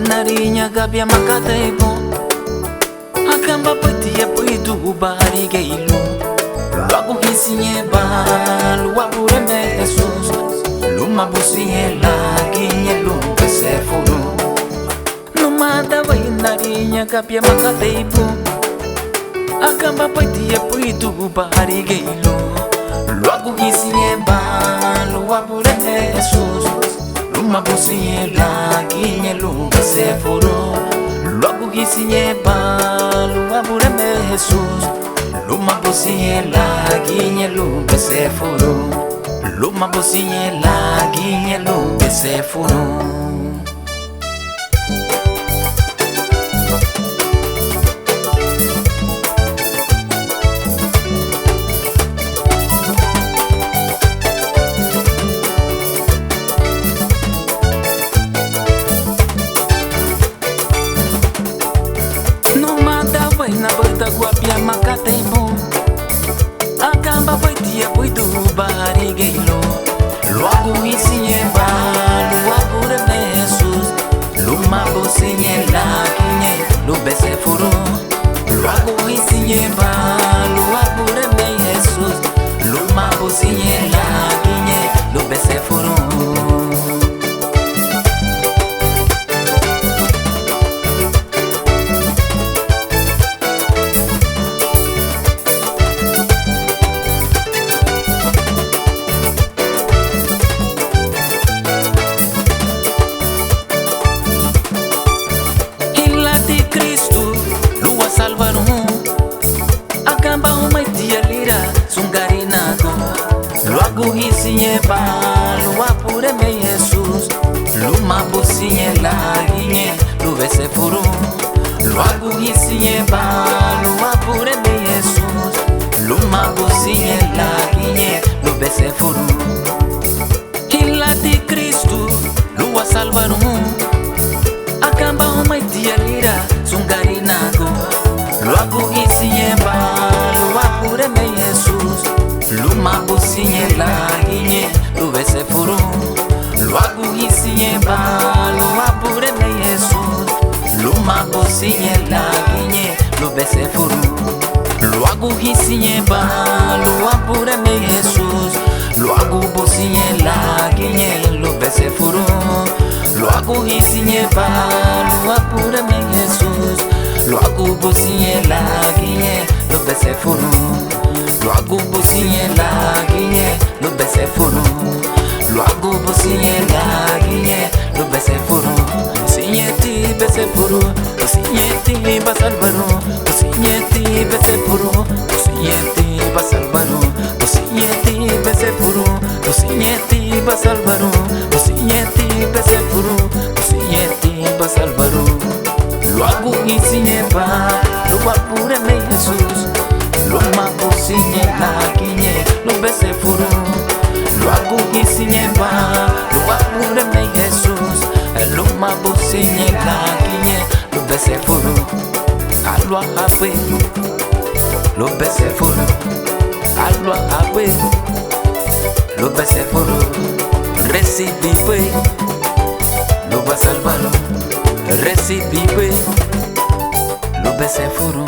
narinya gabia makatebo akamba pati ya puitu ubari geilu Luagu hisinye ba luabure me Jesus Luma businye lagi nye lumpe sefuru Numada wa narinya gabia makatebo akamba pati ya puitu ubari geilu Luagu hisinye ba luabure me Jesus Luma businye lagi nye lumpe sefuru Luagu hisinye ba luabure me Jesus Luma businye lagi nye lumpe sefuru Luma businye lagi nye lumpe sefuru Na berta guapia makatebo akamba paitia puitu bari geilo Luagu hisinye ba luagu de Jesus Luma businye lakinye lube sefuru Luagu hisinye ba luagu de Jesus Luma businye lakinye lube sefuru Akamba umaitia lira sungarinago Luagu hisinye ba luapure me Jesus Luma businye laginye lube sefuru Luagu hisinye ba luapure me Jesus Luma businye laginye lube sefuru Hilati Kristu lua salvaru Akamba umaitia lira sungarinago Luagu hisinye ba luapure me Jesus Luma businye laginye lube sefuru Luagu hisinye ba luapure me Jesus Luma businye laginye lube sefuru Luagu hisinye ba luapure me Jesus Luagu businye laginye lube sefuru Luagu hisinye ba luapure me Jesus Luagu businye laginye lube sefuru Luagu businye laginye lube sefuru Luagu businye laginye lube sefuru Sinyeti besefuru Sinyeti basalvaru Sinyeti besefuru Sinyeti basalvaru Sinyeti besefuru Sinyeti basalvaru Sinyeti besefuru Sinyeti basalvaru Luagu hisinye ba luapure me Jesus Luma businye laginye lube sefuru Luagu hisinye ba luapure me Jesus Luma businye laginye lube sefuru Alwa hape lube sefuru Alwa hape lube sefuru Recibibe lube salvaru Recibibe lube sefuru